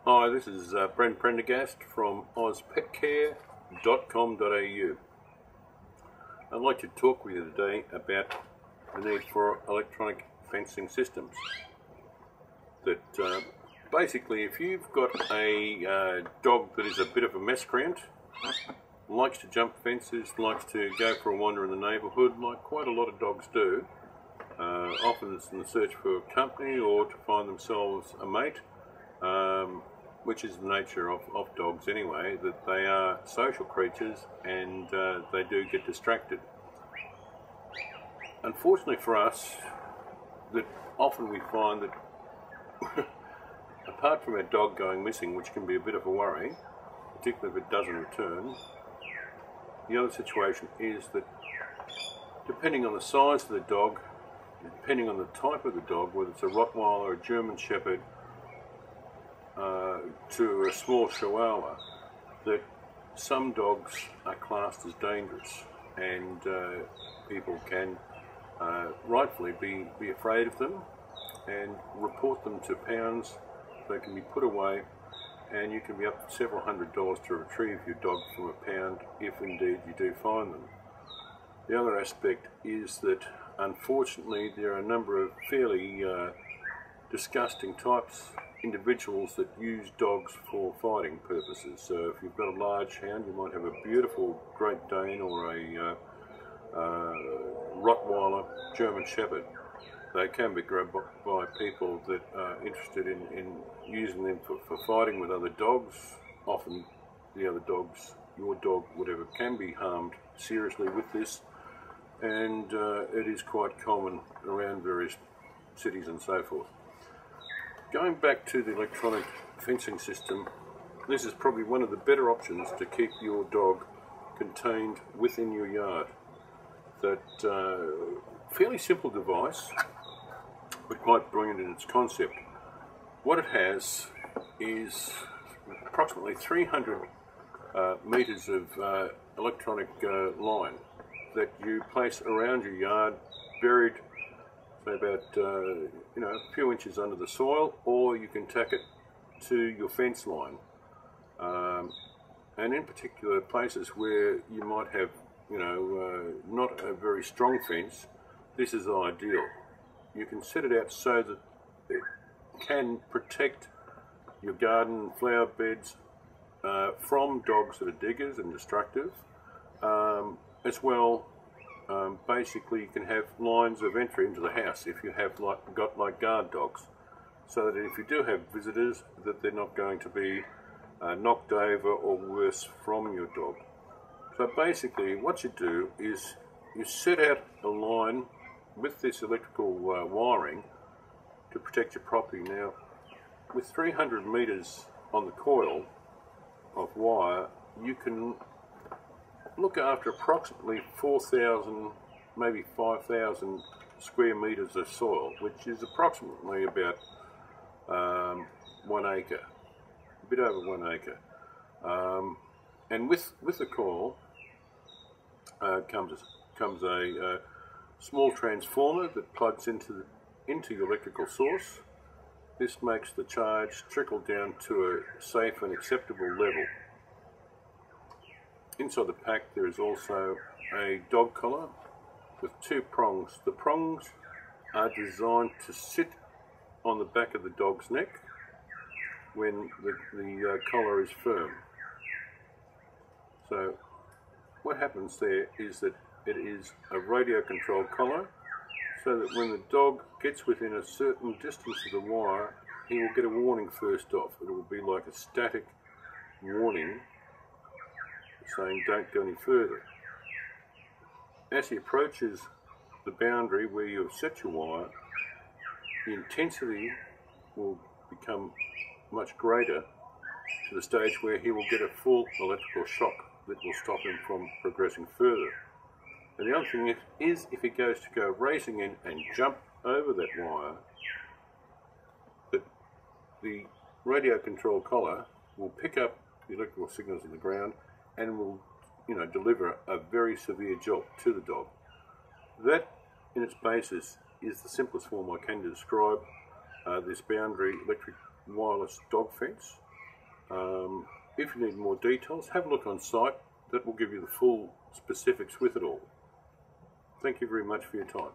Hi, this is Brent Prendergast from ozpetcare.com.au. I'd like to talk with you today about the need for electronic fencing systems. That basically, if you've got a dog that is a bit of a miscreant, likes to jump fences, likes to go for a wander in the neighbourhood, like quite a lot of dogs do, often it's in the search for a company or to find themselves a mate, which is the nature of dogs anyway, that they are social creatures and they do get distracted. Unfortunately for us, that often we find that apart from our dog going missing, which can be a bit of a worry, particularly if it doesn't return, the other situation is that depending on the size of the dog, depending on the type of the dog, whether it's a Rottweiler or a German Shepherd, to a small Chihuahua, that some dogs are classed as dangerous, and people can rightfully be afraid of them and report them to pounds. They can be put away, and you can be up to several $100s to retrieve your dog from a pound if indeed you do find them. The other aspect is that unfortunately there are a number of fairly disgusting types, individuals that use dogs for fighting purposes. So if you've got a large hound, you might have a beautiful Great Dane or a Rottweiler German Shepherd. They can be grabbed by people that are interested in using them for fighting with other dogs. Often the other dogs, your dog, whatever, can be harmed seriously with this, and it is quite common around various cities and so forth. Going back to the electronic fencing system, this is probably one of the better options to keep your dog contained within your yard. That fairly simple device, but quite brilliant in its concept. What it has is approximately 300 meters of electronic line that you place around your yard, buried about a few inches under the soil, or you can tack it to your fence line. And in particular places where you might have not a very strong fence, this is ideal. You can set it out so that it can protect your garden and flower beds from dogs that are diggers and destructive. As well, basically you can have lines of entry into the house if you have got guard dogs, so that if you do have visitors, that they're not going to be knocked over or worse from your dog. So basically what you do is you set out a line with this electrical wiring to protect your property. Now, with 300 meters on the coil of wire, you can look after approximately 4,000, maybe 5,000 square meters of soil, which is approximately about 1 acre, a bit over 1 acre. And with the coil comes a small transformer that plugs into your electrical source. This makes the charge trickle down to a safe and acceptable level. Inside the pack there is also a dog collar with 2 prongs. The prongs are designed to sit on the back of the dog's neck when the collar is firm. So what happens there is that it is a radio controlled collar, so that when the dog gets within a certain distance of the wire, he will get a warning first off. It will be like a static warning saying don't go any further. As he approaches the boundary where you have set your wire, the intensity will become much greater to the stage where he will get a full electrical shock that will stop him from progressing further. And the other thing is if he goes to go racing in and jump over that wire, that the radio control collar will pick up the electrical signals on the ground and will deliver a very severe jolt to the dog. That in its basis is the simplest form I can describe this boundary electric wireless dog fence. If you need more details, have a look on site. That will give you the full specifics with it all. Thank you very much for your time.